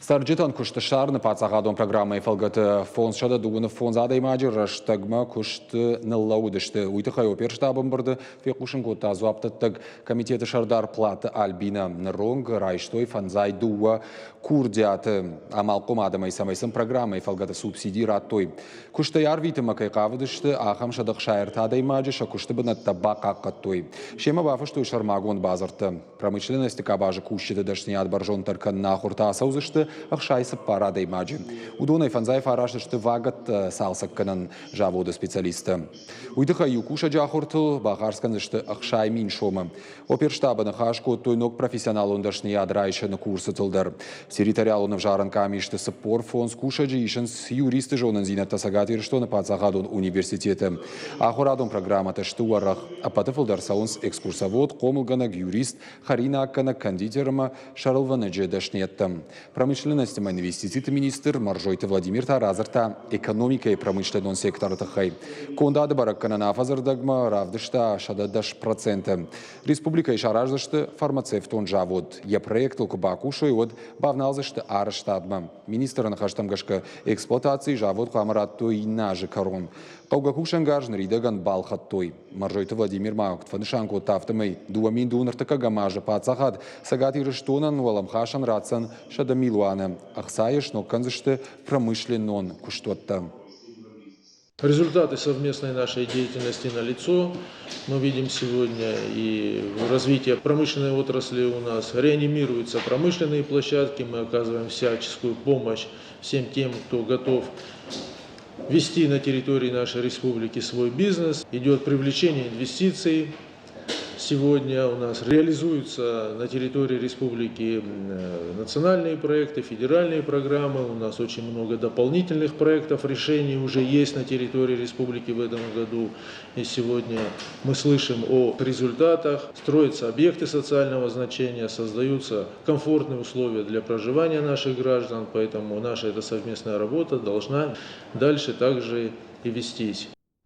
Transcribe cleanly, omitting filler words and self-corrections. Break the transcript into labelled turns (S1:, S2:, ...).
S1: Sarjitan kuştu şarnı patsağadon programı ifalgatı fonsşada duğunu fonzada imajı raştagma kuştu nıllaudıştı. Uytıxay oper ştabın birdi fekuşun kutta zuaptıttık komiteti şardar platı Albina Nrong rayştoy fanzay duva kurdiyatı amalqom adamay samaysın programı ifalgatı subsidi rattoy. Kuştu yar vitimi kayqavıdıştı aham şadıq şayırtada imajı şakuştu binatta baqaqqattoy. Şema bafıştoy şarmagon bazırtı. Промышленности кабажы кущиды дашният баржон таркан нахурта саузышты ахшайсы парада имаджи. Удонай фанзаев арашышты вагат салсакканан жаводы специалисты. Уйдыха юкуша джахурту бахарсканышты ахшай мин шома. Оперштабаны хашко тойнок профессионал дашният райшаны курсы тылдар. Территориал в жаран камишты саппор фонс кушаджи ишенс юристы жонан зинатта сагатир что на пацахадон университеты. Ахурадон программа таштуарах, а патыфылдар саунс экскурсовод, комылганак юрист, Харина Аккана кондитерма Шарлвана Джедашнеттам. Промышленности и инвестиции министр Маржойты Владимир Таразарта экономика и промышленный сектор Тахай. Кондады бараккана нафазардагма равдышта шададаш процента. Республика и шараждышты фармацевтон жавод. Я проектил кубакушу и вот бавналзышты араштадма. Министр нахаштамгашка эксплуатации жавод хамаратто и нажи корон. Каугакушангаж наридаган балхаттой. Маржойты Владимир Маукт фанышанку тафтамай дуамин дунартака гамажа пацахад сагатир штонан валамхашан рацан шадамилуана. Ахсаеш но канзышты промышленнон куштотта.
S2: Результаты совместной нашей деятельности налицо. Мы видим сегодня и развитие промышленной отрасли у нас. Реанимируются промышленные площадки. Мы оказываем всяческую помощь всем тем, кто готов вести на территории нашей республики свой бизнес. Идет привлечение инвестиций. Сегодня у нас реализуются на территории республики национальные проекты, федеральные программы. У нас очень много дополнительных проектов, решений уже есть на территории республики в этом году. И сегодня мы слышим о результатах. Строятся объекты социального значения, создаются комфортные условия для проживания наших граждан. Поэтому наша эта совместная работа должна дальше также и вестись.